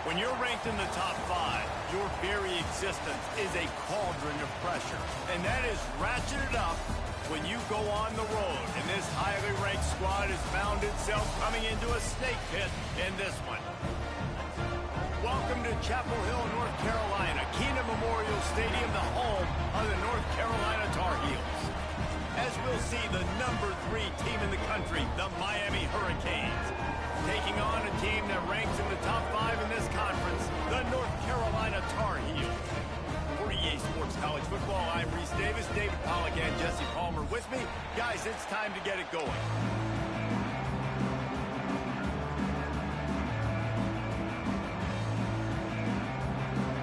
When you're ranked in the top 5, your very existence is a cauldron of pressure. And that is ratcheted up when you go on the road. And this highly ranked squad has found itself coming into a snake pit in this one. Welcome to Chapel Hill, North Carolina, Keenan Memorial Stadium, the home of the North Carolina Tar Heels. As we'll see, the number 3 team in the country, the Miami Hurricanes, taking on a team that ranks in the top 5 in this conference, the North Carolina Tar Heels. For EA Sports College Football, I'm Reese Davis, David Pollack, and Jesse Palmer with me. Guys, it's time to get it going.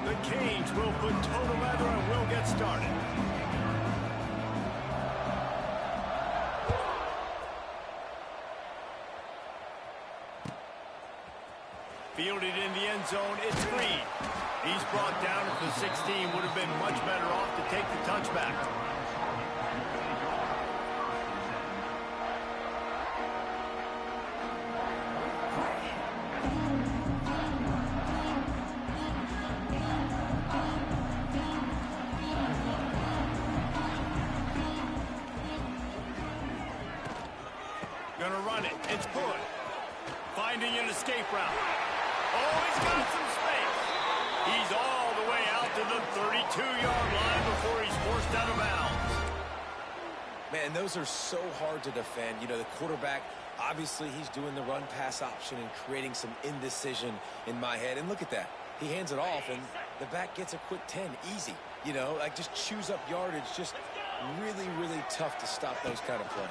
The Canes will put total leather and we'll get started. Fielded in the end zone, it's Green. He's brought down at the 16, would have been much better off to take the touchback. Gonna run it, it's good. Finding an escape route. Oh, he's got some space. He's all the way out to the 32-yard line before he's forced out of bounds. Man, those are so hard to defend. You know, the quarterback, obviously he's doing the run-pass option and creating some indecision in my head. And look at that. He hands it off, and the back gets a quick 10. Easy. You know, like just chews up yardage. Just really, really tough to stop those kind of plays.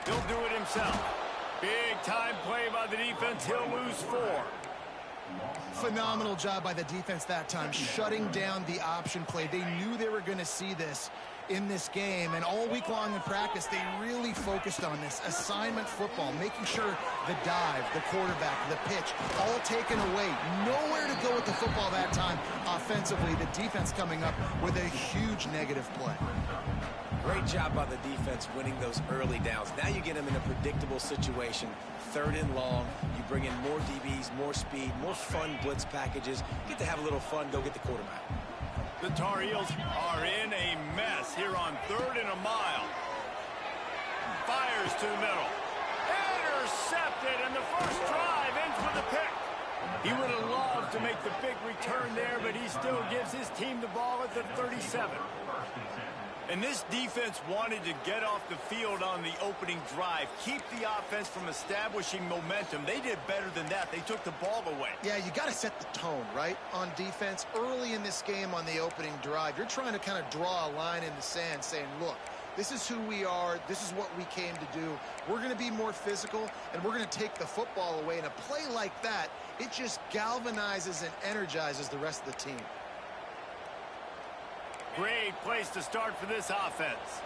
He'll do it himself. Big-time play by the defense. He'll lose 4. Phenomenal job by the defense that time, shutting down the option play. They knew they were going to see this in this game, and all week long in practice, they really focused on this assignment football, making sure the dive, the quarterback, the pitch, all taken away. Nowhere to go with the football that time offensively. The defense coming up with a huge negative play. Great job by the defense winning those early downs. Now you get them in a predictable situation. 3rd and long. You bring in more DBs, more speed, more fun blitz packages. Get to have a little fun. Go get the quarterback. The Tar Heels are in a mess here on 3rd and a mile. Fires to the middle. Intercepted, and the first drive ends with a pick. He would have loved to make the big return there, but he still gives his team the ball at the 37. And this defense wanted to get off the field on the opening drive, keep the offense from establishing momentum. They did better than that. They took the ball away. Yeah, you got to set the tone, right, on defense. Early in this game on the opening drive, you're trying to kind of draw a line in the sand saying, look, this is who we are. This is what we came to do. We're going to be more physical, and we're going to take the football away. And a play like that, it just galvanizes and energizes the rest of the team. Great place to start for this offense.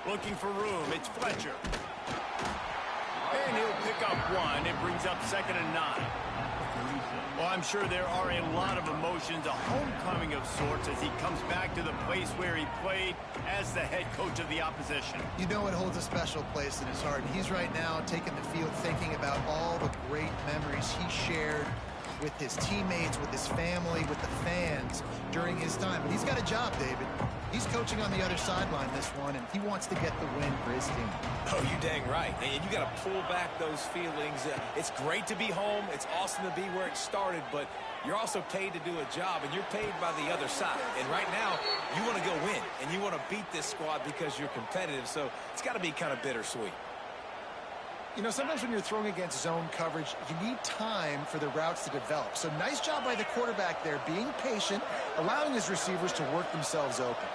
Looking for room, it's Fletcher. And he'll pick up 1. It brings up 2nd and 9. Well, I'm sure there are a lot of emotions, a homecoming of sorts as he comes back to the place where he played as the head coach of the opposition. You know it holds a special place in his heart. And he's right now taking the field thinking about all the great memories he shared with his teammates, with his family, with the fans during his time. But he's got a job, David. He's coaching on the other sideline this one, and he wants to get the win for his team. Oh, you dang right. And you got to pull back those feelings. It's great to be home. It's awesome to be where it started, but you're also paid to do a job, and you're paid by the other side. And right now, you want to go win, and you want to beat this squad because you're competitive. So it's got to be kind of bittersweet. You know, sometimes when you're throwing against zone coverage, you need time for the routes to develop. So nice job by the quarterback there, being patient, allowing his receivers to work themselves open.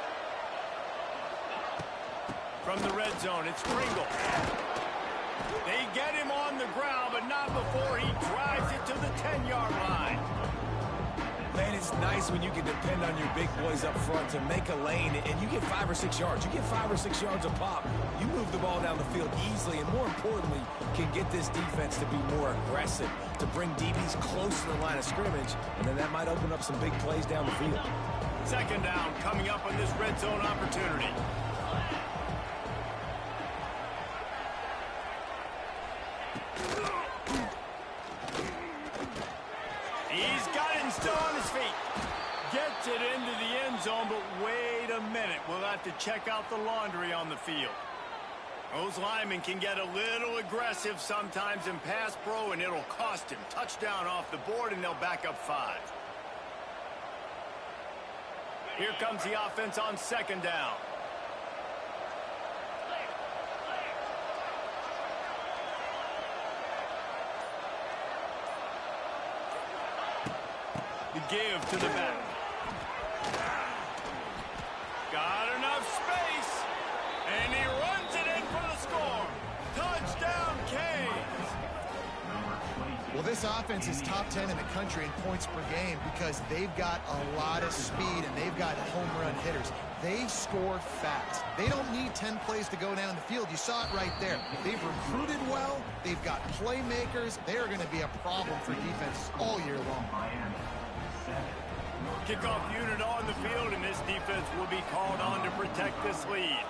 From the red zone, it's Pringle. They get him on the ground, but not before he drives it to the 10-yard line. Man, it's nice when you can depend on your big boys up front to make a lane, and you get 5 or 6 yards. You get 5 or 6 yards a pop. You move the ball down the field easily, and more importantly, can get this defense to be more aggressive, to bring DBs close to the line of scrimmage, and then that might open up some big plays down the field. 2nd down coming up on this red zone opportunity. He's got it and still on his feet. Gets it into the end zone, but wait a minute. We'll have to check out the laundry on the field. Those linemen can get a little aggressive sometimes in pass pro, and it'll cost him. Touchdown off the board, and they'll back up 5. Here comes the offense on 2nd down. The give to the back. Got enough space, and he runs it in for the score. Touchdown, Canes. Well, this offense is top 10 in the country in points per game because they've got a lot of speed and they've got home run hitters. They score fast. They don't need 10 plays to go down the field. You saw it right there. They've recruited well. They've got playmakers. They are going to be a problem for defenses all year long. Kickoff unit on the field, and this defense will be called on to protect this lead.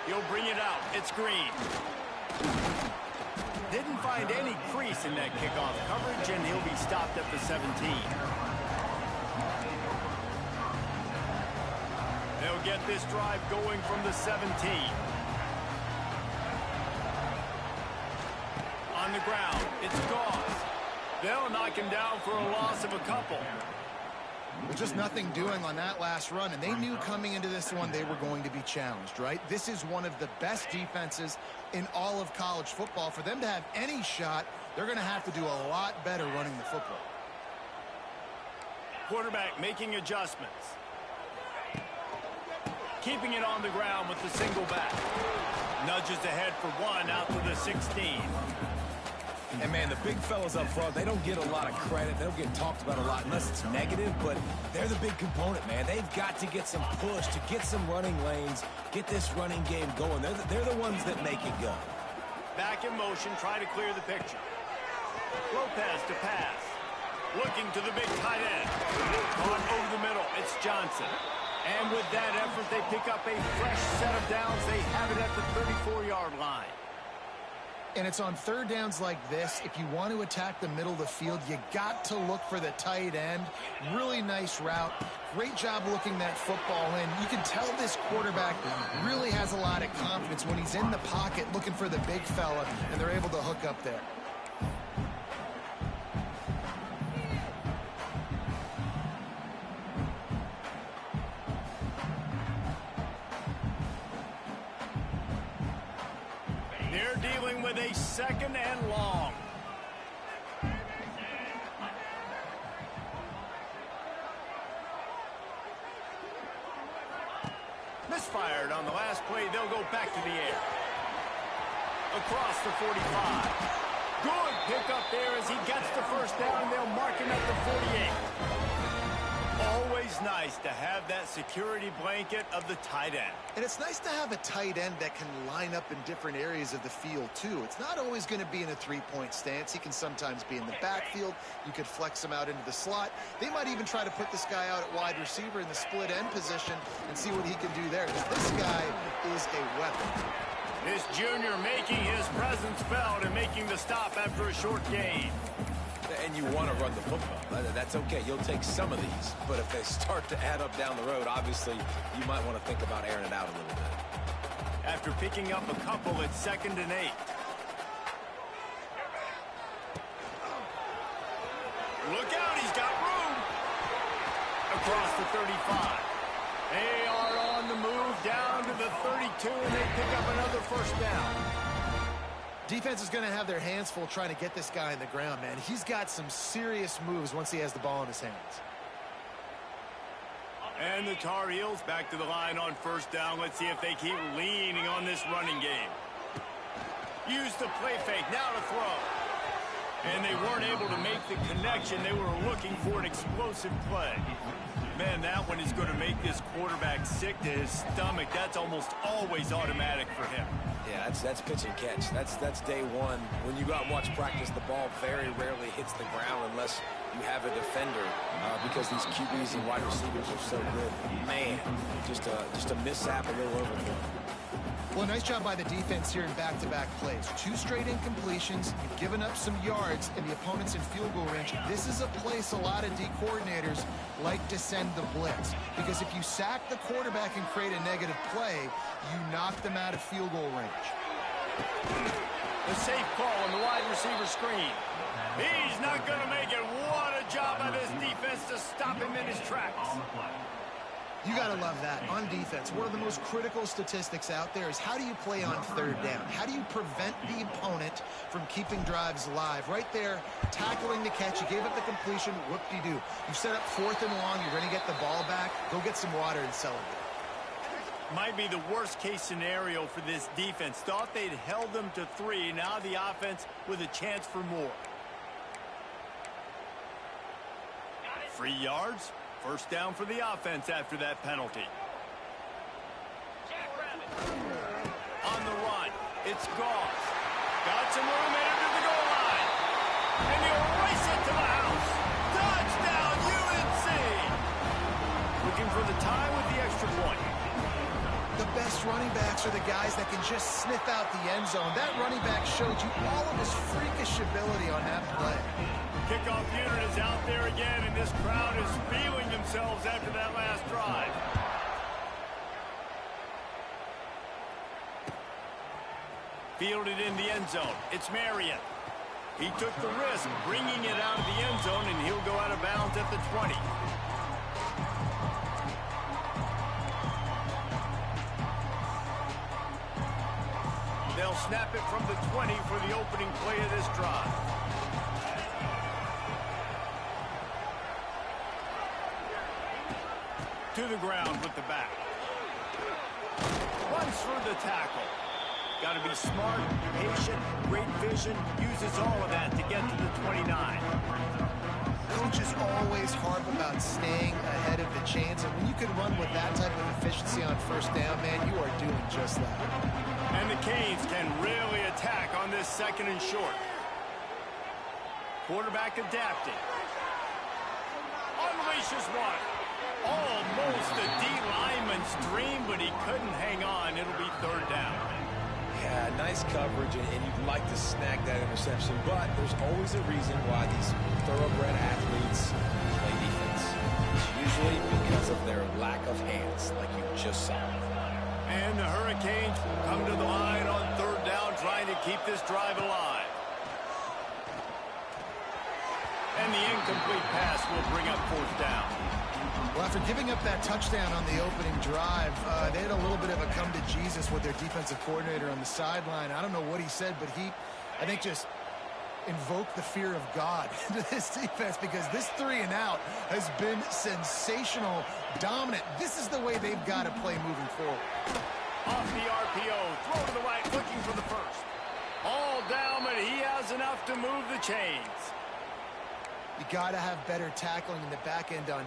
He'll bring it out. It's Green. Didn't find any crease in that kickoff coverage, and he'll be stopped at the 17. They'll get this drive going from the 17. On the ground, it's Goss. They'll knock him down for a loss of a couple. There's just nothing doing on that last run, and they knew coming into this one they were going to be challenged, right? This is one of the best defenses in all of college football. For them to have any shot, they're going to have to do a lot better running the football. Quarterback making adjustments. Keeping it on the ground with the single back. Nudges ahead for 1 out to the 16. And, man, the big fellas up front, they don't get a lot of credit. They don't get talked about a lot unless it's negative, but they're the big component, man. They've got to get some push, to get some running lanes, get this running game going. They're the ones that make it go. Back in motion, try to clear the picture. Lopez to pass. Looking to the big tight end. Caught over the middle. It's Johnson. And with that effort, they pick up a fresh set of downs. They have it at the 34-yard line. And it's on 3rd downs like this. If you want to attack the middle of the field, you got to look for the tight end. Really nice route. Great job looking that football in. You can tell this quarterback really has a lot of confidence when he's in the pocket looking for the big fella, and they're able to hook up there. They're dealing with a 2nd and long. Misfired on the last play. They'll go back to the air. Across the 45. Good pickup there as he gets the 1st down. They'll mark him at the 48. Always nice to have that security blanket of the tight end. And it's nice to have a tight end that can line up in different areas of the field, too. It's not always going to be in a three-point stance. He can sometimes be in the backfield. You could flex him out into the slot. They might even try to put this guy out at wide receiver in the split end position and see what he can do there. This guy is a weapon. This junior making his presence felt and making the stop after a short gain. And you want to run the football. That's okay. You'll take some of these. But if they start to add up down the road, obviously, you might want to think about airing it out a little bit. After picking up a couple, it's 2nd and 8. Look out, he's got room. Across the 35. They are on the move down to the 32, and they pick up another 1st down. Defense is going to have their hands full trying to get this guy in the ground, man. He's got some serious moves once he has the ball in his hands. And the Tar Heels back to the line on 1st down. Let's see if they keep leaning on this running game. Use the play fake, now to throw. And they weren't able to make the connection. They were looking for an explosive play. Man, that one is going to make this quarterback sick to his stomach. That's almost always automatic for him. Yeah, that's pitch and catch. That's day one. When you go out and watch practice, the ball very rarely hits the ground unless you have a defender because these QBs and wide receivers are so good. Man, just a mishap, a little overthrow. Well, nice job by the defense here in back-to-back plays. 2 straight incompletions, you've given up some yards, and the opponent's in field goal range. This is a place a lot of D coordinators like to send the blitz, because if you sack the quarterback and create a negative play, you knock them out of field goal range. The safe call on the wide receiver screen. He's not going to make it. What a job by this defense to stop him in his tracks. You got to love that. On defense, one of the most critical statistics out there is how do you play on third down? How do you prevent the opponent from keeping drives alive? Right there, tackling the catch. You gave up the completion. Whoop-de-doo. You set up 4th and long. You're going to get the ball back. Go get some water and celebrate. Might be the worst-case scenario for this defense. Thought they'd held them to 3. Now the offense with a chance for more. 3 yards. First down for the offense after that penalty. On the run, it's Goff. Got some room headed to the goal line. And he'll race it to the house. Touchdown, UNC! Looking for the tie with the extra point. The best running backs are the guys that can just sniff out the end zone. That running back showed you all of his freakish ability on that play. Kickoff unit is out there again, and this crowd is feeling themselves after that last drive. Fielded in the end zone. It's Marion. He took the risk, bringing it out of the end zone, and he'll go out of bounds at the 20. They'll snap it from the 20 for the opening play of this drive. To the ground with the back. Runs through the tackle. Got to be smart, patient, great vision. Uses all of that to get to the 29. Coaches always harp about staying ahead of the chains, and when you can run with that type of efficiency on first down, man, you are doing just that. And the Canes can really attack on this 2nd and short. Quarterback adapting. Unleashes one. Almost a D lineman's dream, but he couldn't hang on. It'll be 3rd down. Yeah, nice coverage, and you'd like to snag that interception, but there's always a reason why these thoroughbred athletes play defense. It's usually because of their lack of hands, like you just saw. And the Hurricanes come to the line on 3rd down, trying to keep this drive alive. And the incomplete pass will bring up 4th down. Well, after giving up that touchdown on the opening drive, they had a little bit of a come-to-Jesus with their defensive coordinator on the sideline. I don't know what he said, but he, I think, just invoked the fear of God into this defense, because this 3 and out has been sensational, dominant. This is the way they've got to play moving forward. Off the RPO, throw to the right, looking for the first. All down, but he has enough to move the chains. You got to have better tackling in the back end on